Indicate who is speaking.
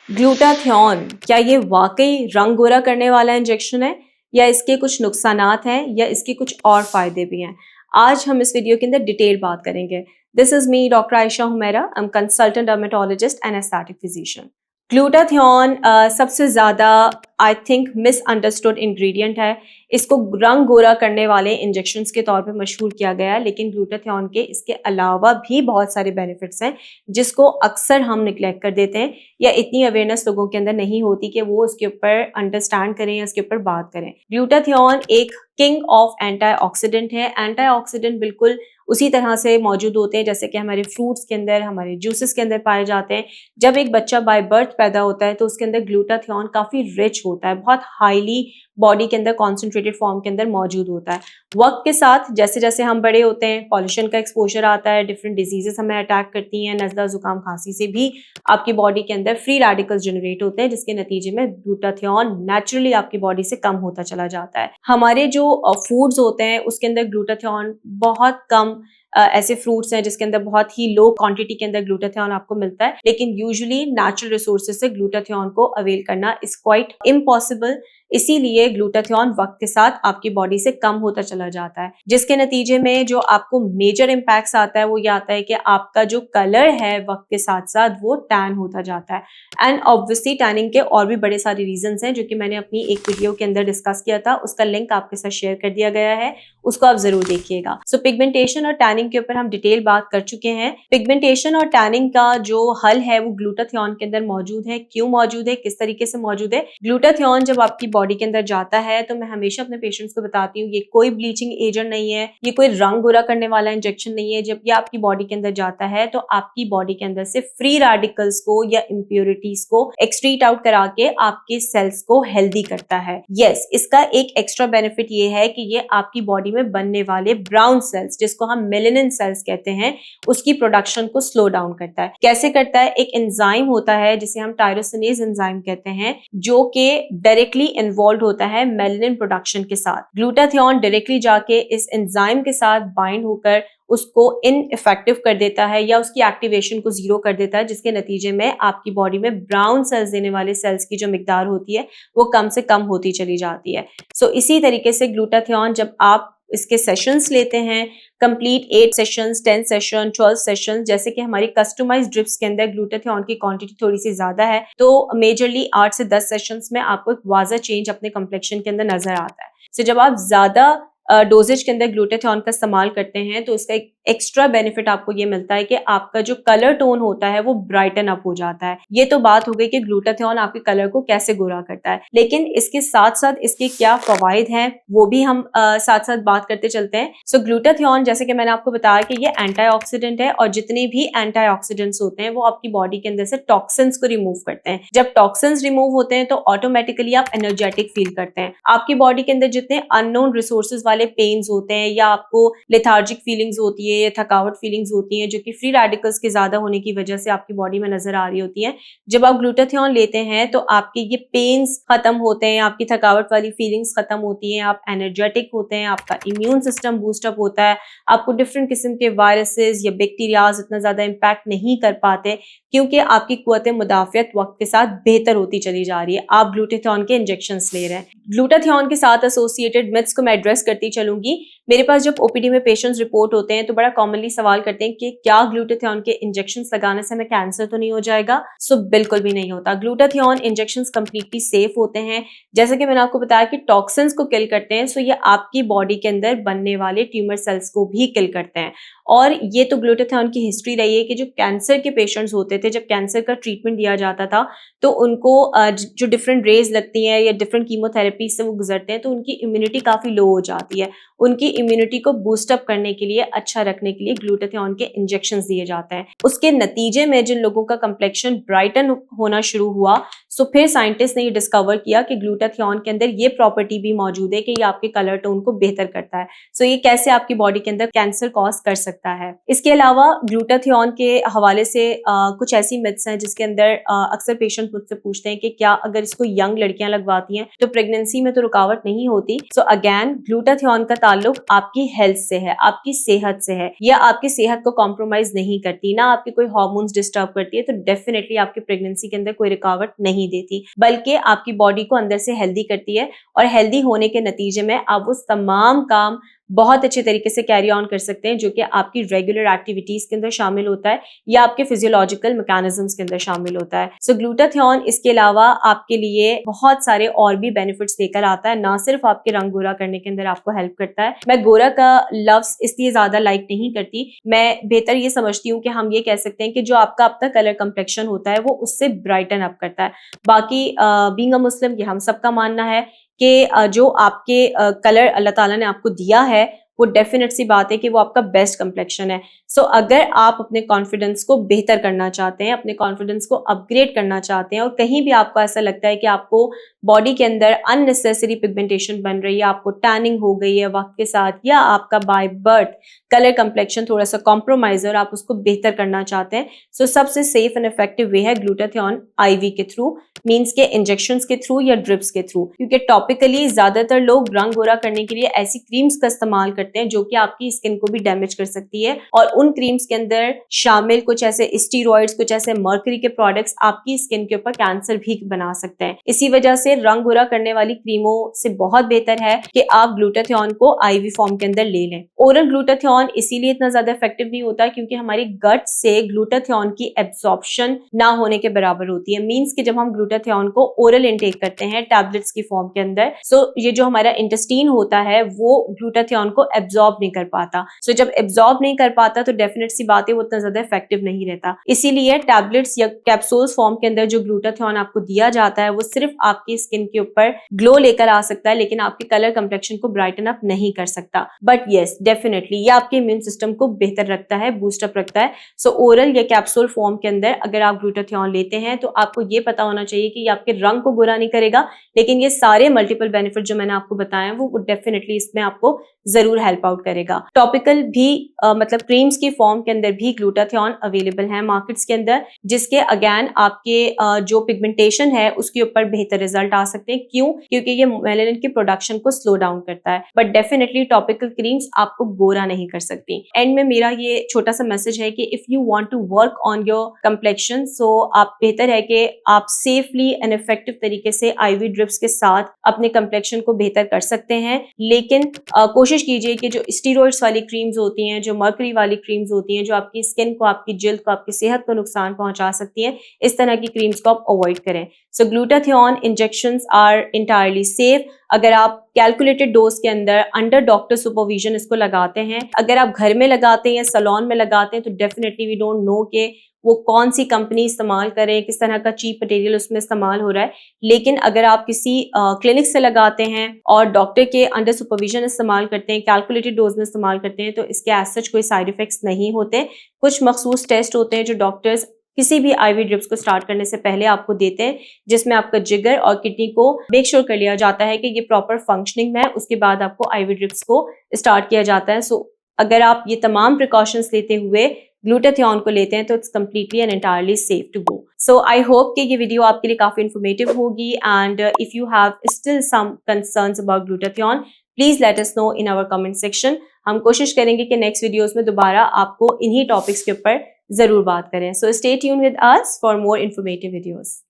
Speaker 1: Glutathione क्या ये वाकई रंग गोरा करने वाला इंजेक्शन है या इसके कुछ नुकसानात हैं या इसके कुछ और फायदे भी हैं? आज हम इस वीडियो के अंदर डिटेल बात करेंगे। This is me doctor Ayesha Humaira. I am consultant dermatologist and aesthetic physician. Glutathione सबसे ज़्यादा आई थिंक मिसअंडरस्टूड इंग्रेडिएंट है। इसको रंग गोरा करने वाले इंजेक्शंस के तौर पे मशहूर किया गया है, लेकिन ग्लूटाथियोन के इसके अलावा भी बहुत सारे बेनिफिट्स हैं जिसको अक्सर हम निगलेक्ट कर देते हैं या इतनी अवेयरनेस लोगों के अंदर नहीं होती कि वो उसके ऊपर अंडरस्टैंड करें या उसके ऊपर बात करें। ग्लूटाथियोन एक किंग ऑफ एंटीऑक्सीडेंट है। एंटीऑक्सीडेंट बिल्कुल उसी तरह से मौजूद होते हैं जैसे कि हमारे फ्रूट्स के अंदर, हमारे जूसेस के अंदर पाए जाते हैं। जब एक बच्चा बाय बर्थ पैदा होता है तो उसके अंदर ग्लूटाथियोन काफ़ी रिच होता है, बहुत हाईली बॉडी के अंदर कॉन्सेंट्रेटेड फॉर्म के अंदर मौजूद होता है। वक्त के साथ जैसे जैसे हम बड़े होते हैं, पॉल्यूशन का एक्सपोजर आता है, डिफरेंट डिजीजेस हमें अटैक करती हैं, नज़ला, जुकाम, खांसी से भी आपकी बॉडी के अंदर फ्री रेडिकल्स जनरेट होते हैं, जिसके नतीजे में ग्लूटाथियोन नेचुरली आपकी बॉडी से कम होता चला जाता है। हमारे जो फूड्स होते हैं उसके अंदर ग्लूटाथियोन बहुत कम ऐसे फ्रूट्स हैं जिसके अंदर बहुत ही लो क्वांटिटी के अंदर ग्लूटाथियोन आपको मिलता है, लेकिन यूजुअली नेचुरल रिसोर्सेज से ग्लूटाथियोन को अवेल करना इज क्वाइट इम्पॉसिबल। इसीलिए ग्लूटाथियोन वक्त के साथ आपकी बॉडी से कम होता चला जाता है, जिसके नतीजे में जो आपको मेजर इम्पैक्ट्स आता है वो ये आता है कि आपका जो कलर है वक्त के साथ साथ वो टैन होता जाता है। एंड ऑब्वियसली टैनिंग के और भी बड़े सारे रीजंस हैं जो कि मैंने अपनी एक वीडियो के अंदर डिस्कस किया था, उसका लिंक आपके साथ शेयर कर दिया गया है, उसको आप जरूर देखिएगा। सो पिगमेंटेशन और टैनिंग के ऊपर हम डिटेल बात कर चुके हैं। पिगमेंटेशन और टैनिंग का जो हल है वो ग्लूटाथियोन के अंदर मौजूद है। क्यों मौजूद है, किस तरीके से मौजूद है? ग्लूटाथियोन जब आपकी बॉडी के अंदर जाता है तो मैं हमेशा अपने पेशेंट्स को बताती हूँ, ये कोई ब्लीचिंग एजेंट नहीं है, ये कोई रंग गोरा करने वाला इंजेक्शन नहीं है। जब ये आपकी बॉडी के अंदर जाता है तो आपकी बॉडी के अंदर से फ्री रेडिकल्स को या इम्प्योरिटीज को एक्सट्रीट आउट करा के आपके सेल्स को हेल्दी करता है। यस, इसका एक एक्स्ट्रा बेनिफिट ये है कि ये आपकी बॉडी में बनने वाले ब्राउन सेल्स, जिसको हम मेलानिन सेल्स कहते हैं, उसकी प्रोडक्शन को स्लो डाउन करता है। कैसे करता है? एक एंजाइम होता है जिसे हम टायरोसिनेज एंजाइम कहते हैं, जो कि डायरेक्टली इन्वॉल्व होता है मेलानिन प्रोडक्शन के साथ। ग्लूटाथियोन डायरेक्टली जाके इस एंजाइम के साथ बाइंड होकर उसको इनइफेक्टिव कर देता है या उसकी एक्टिवेशन को जीरो कर देता है, जिसके नतीजे में आपकी बॉडी में ब्राउन सेल्स देने वाले सेल्स की जो मिकदार होती है वो कम से कम होती चली जाती है। सो इसी तरीके से ग्लूटाथियोन जब आप इसके सेशंस लेते हैं, कंप्लीट 8 सेशंस, 10 सेशन, 12 सेशन, जैसे कि हमारी कस्टमाइज्ड ड्रिप्स के अंदर ग्लूटाथियोन की क्वांटिटी थोड़ी सी ज्यादा है, तो मेजरली 8 से 10 सेशंस में आपको एक वाज़ा चेंज अपने कम्प्लेक्शन के अंदर नजर आता है। सो जब आप ज्यादा डोजेज के अंदर ग्लूटाथियोन का इस्तेमाल करते हैं तो उसका एक एक्स्ट्रा बेनिफिट आपको ये मिलता है कि आपका जो कलर टोन होता है वो ब्राइटन अप हो जाता है। ये तो बात हो गई कि ग्लूटाथियोन आपके कलर को कैसे गोरा करता है, लेकिन इसके साथ साथ इसके क्या फवाइद हैं वो भी हम साथ साथ बात करते चलते हैं। सो ग्लूटाथियोन, जैसे कि मैंने आपको बताया कि ये एंटीऑक्सीडेंट है और जितने भी एंटीऑक्सीडेंट्स होते हैं वो आपकी बॉडी के अंदर से टॉक्सिन्स को रिमूव करते हैं। जब टॉक्सिन्स रिमूव होते हैं तो ऑटोमेटिकली आप एनर्जेटिक फील करते हैं। आपकी बॉडी के अंदर जितने अननोन रिसोर्सेज वाले पेन्स होते हैं या आपको लेथार्जिक फीलिंग्स होती है या थकावट फीलिंग्स होती हैं जो कि फ्री रेडिकल्स के ज्यादा होने की वजह से आपकी बॉडी में नजर आ रही होती हैं, जब आप ग्लूटाथियोन लेते हैं तो आपके ये पेन्स खत्म होते हैं, आपकी थकावट वाली फीलिंग्स खत्म होती हैं, आप एनर्जेटिक होते हैं, आपका इम्यून सिस्टम बूस्टअप होता है, आपको डिफरेंट किस्म के वायरसेस या बैक्टीरियाज इतना ज्यादा इम्पैक्ट नहीं कर पाते क्योंकि आपकी कुव्वत मुदाफियत वक्त के साथ बेहतर होती चली जा रही है। आप ग्लूटाथियोन के इंजेक्शंस ले रहे हैं। ग्लूटाथियोन के साथ एसोसिएटेड मिथ्स को मैं एड्रेस करती चलूंगी। मेरे पास जब ओपीडी में पेशेंट्स रिपोर्ट होते हैं तो बड़ा कॉमनली सवाल करते हैं कि क्या ग्लूटाथियोन के इंजेक्शंस लगाने से हमें कैंसर तो नहीं हो जाएगा? सो बिल्कुल भी नहीं होता। ग्लूटाथियोन इंजेक्शंस कंप्लीटली सेफ होते हैं। जैसे कि मैंने आपको बताया कि टॉक्सिन्स को किल करते हैं, सो ये आपकी बॉडी के अंदर बनने वाले ट्यूमर सेल्स को भी किल करते हैं। और ये तो ग्लूटाथियोन की हिस्ट्री रही है कि जो कैंसर के पेशेंट्स होते थे, जब कैंसर का ट्रीटमेंट दिया जाता था तो उनको जो डिफरेंट रेज लगती हैं या डिफरेंट कीमोथेरेपी से वो गुजरते हैं तो उनकी इम्यूनिटी काफ़ी लो हो जाती है। उनकी इम्यूनिटी को बूस्टअप करने के लिए, अच्छा रखने के लिए ग्लूटाथियोन के इंजेक्शंस दिए जाते हैं। उसके नतीजे में जिन लोगों का कम्प्लेक्शन ब्राइटन होना शुरू हुआ, सो फिर साइंटिस्ट ने ये डिस्कवर किया कि ग्लूटाथियोन के अंदर ये प्रॉपर्टी भी मौजूद है कि ये आपके कलर टोन को बेहतर करता है। सो ये कैसे आपकी बॉडी के अंदर कैंसर कॉज कर सकता है। इसके अलावा ग्लूटाथियोन के हवाले से कुछ ऐसी मिथ्स हैं जिसके अंदर अक्सर पेशेंट मुझसे पूछते हैं कि क्या अगर इसको यंग लड़कियां लगवाती हैं तो प्रेगनेंसी में तो रुकावट नहीं होती। सो अगेन ग्लूटाथियोन का ताल्लुक आपकी हेल्थ से है, आपकी सेहत से है, या आपकी सेहत को कॉम्प्रोमाइज नहीं करती, ना आपके कोई हार्मोन्स डिस्टर्ब करती है, तो डेफिनेटली आपकी प्रेगनेंसी के अंदर कोई रुकावट नहीं देती, बल्कि आपकी बॉडी को अंदर से हेल्दी करती है और हेल्दी होने के नतीजे में आप वो तमाम काम बहुत अच्छे तरीके से कैरी ऑन कर सकते हैं जो कि आपकी रेगुलर एक्टिविटीज के अंदर शामिल होता है या आपके फिजियोलॉजिकल मैकेनिज्म्स के अंदर शामिल होता है। सो ग्लूटाथियोन इसके अलावा आपके लिए बहुत सारे और भी बेनिफिट्स लेकर आता है, ना सिर्फ आपके रंग गोरा करने के अंदर आपको हेल्प करता है। मैं गोरा का लफ्ज इसलिए ज्यादा लाइक नहीं करती, मैं बेहतर ये समझती हूँ कि हम ये कह सकते हैं कि जो आपका अब तक कलर कम्प्लेक्शन होता है वो उससे ब्राइटन अप करता है। बाकी बीइंग अ मुस्लिम ये हम सबका मानना है कि जो आपके कलर अल्लाह ताला ने आपको दिया है वो डेफिनेट सी बात है कि वो आपका बेस्ट कम्प्लेक्शन है। सो अगर आप अपने कॉन्फिडेंस को बेहतर करना चाहते हैं, अपने कॉन्फिडेंस को अपग्रेड करना चाहते हैं और कहीं भी आपको ऐसा लगता है कि आपको बॉडी के अंदर अननेसेसरी पिगमेंटेशन बन रही है, आपको टैनिंग हो गई है वक्त के साथ, या आपका बाय बर्थ कलर कम्प्लेक्शन थोड़ा सा कॉम्प्रोमाइज और आप उसको बेहतर करना चाहते हैं, सो सबसे सेफ एंड इफेक्टिव वे है ग्लूटाथियोन आईवी के थ्रू, मीन्स के इंजेक्शंस के थ्रू या ड्रिप्स के थ्रू। क्योंकि टॉपिकली ज्यादातर लोग रंग गोरा करने के लिए ऐसी क्रीम्स का इस्तेमाल करते हैं जो कि आपकी स्किन को भी डैमेज कर सकती है, और उन क्रीम्स के अंदर शामिल कुछ ऐसे स्टीरॉइड्स, कुछ ऐसे मर्करी के प्रोडक्ट्स आपकी स्किन के ऊपर कैंसर भी बना सकते हैं। इसी वजह से रंग गोरा करने वाली क्रीमों से बहुत बेहतर है कि आप ग्लूटाथियोन को आईवी फॉर्म के अंदर ले लें। ओरल ग्लूटाथियोन इसीलिए इतना ज्यादा इफेक्टिव नहीं होता क्योंकि हमारी गट से ग्लूटाथियोन की एब्जॉर्प्शन ना होने के बराबर होती है। मींस कि जब हम ग्लूटाथियोन को ओरल इनटेक करते हैं टैबलेट्स की फॉर्म के अंदर, सो ये जो हमारा इंटेस्टाइन होता है वो ग्लूटाथियोन को एब्जॉर्ब नहीं कर पाता। सो जब एब्जॉर्ब नहीं कर पाता तो डेफिनेट सी बात है वो उतना ज्यादा इफेक्टिव नहीं रहता। इसीलिए टैबलेट्स या कैप्सूल्स फॉर्म के अंदर जो ग्लूटाथियोन आपको दिया जाता है वो सिर्फ आपकी स्किन के ऊपर ग्लो लेकर आ सकता है, लेकिन आपके कलर कम्प्लेक्शन को ब्राइटन अप नहीं कर सकता। बट येस डेफिनेटली ये आपके इम्यून सिस्टम को बेहतर रखता है, बूस्टअप रखता है। सो ओरल या कैप्सूल फॉर्म के अंदर अगर आप ग्लूटाथियोन लेते हैं तो आपको ये पता होना चाहिए कि ये आपके रंग को गोरा नहीं करेगा, लेकिन ये सारे मल्टीपल बेनिफिट जो मैंने आपको बताए हैं वो डेफिनेटली इसमें आपको जरूर हेल्प आउट करेगा। टॉपिकल भी मतलब क्रीम्स की फॉर्म के अंदर भी ग्लूटाथियोन अवेलेबल है मार्केट्स के अंदर, जिसके अगेन आपके जो पिगमेंटेशन है उसके ऊपर बेहतर रिजल्ट आ सकते हैं। क्यों? क्योंकि ये मेलानिन की प्रोडक्शन को स्लो डाउन करता है। बट डेफिनेटली टॉपिकल क्रीम्स आपको गोरा नहीं कर सकती। एंड में मेरा ये छोटा सा मैसेज है कि if you want to work on your complexion, so आप बेहतर है कि आप सेफली एंड इफेक्टिव तरीके से आईवी ड्रिप्स के साथ अपने कम्प्लेक्शन को बेहतर कर सकते हैं। लेकिन कोशिश कीजिए कि जो स्टीरॉइड्स वाली क्रीम्स होती हैं, जो मर्करी वाली क्रीम्स होती हैं, जो आपकी स्किन को, आपकी जिल्द को, आपकी सेहत को नुकसान पहुंचा सकती हैं, इस तरह की क्रीम्स को आप अवॉइड करें। So glutathione injections are entirely safe अगर आप कैलकुलेटेड डोज के अंदर अंडर डॉक्टर सुपरविजन इसको लगाते हैं। अगर आप घर में लगाते हैं या सैलून में लगाते हैं तो डेफिनेटली वी डोंट नो कि वो कौन सी कंपनी इस्तेमाल करे, किस तरह का चीप मटेरियल उसमें इस्तेमाल हो रहा है। लेकिन अगर आप किसी क्लिनिक से लगाते हैं और डॉक्टर के अंडर सुपरविजन इस्तेमाल करते हैं, कैलकुलेटेड डोज में इस्तेमाल करते हैं, तो इसके एज सच कोई साइड इफेक्ट्स नहीं होते। कुछ मखसूस टेस्ट होते हैं जो डॉक्टर्स किसी भी आईवी ड्रिप्स को स्टार्ट करने से पहले आपको देते हैं, जिसमें आपका जिगर और किडनी को मेक श्योर कर लिया जाता है कि ये प्रॉपर फंक्शनिंग में है। उसके बाद आपको आईवी ड्रिप्स को स्टार्ट किया जाता है। सो अगर आप ये तमाम प्रिकॉशंस लेते हुए ग्लूटाथियोन को लेते हैं तो it's completely and entirely safe to go. So I hope कि ये वीडियो आपके लिए काफी इन्फॉर्मेटिव होगी। And if you have still some concerns about glutathione, please let us know in our comment section. हम कोशिश करेंगे कि नेक्स्ट वीडियोस में दोबारा आपको इन्हीं टॉपिक्स के ऊपर जरूर बात करें। So stay tune with us for more informative videos.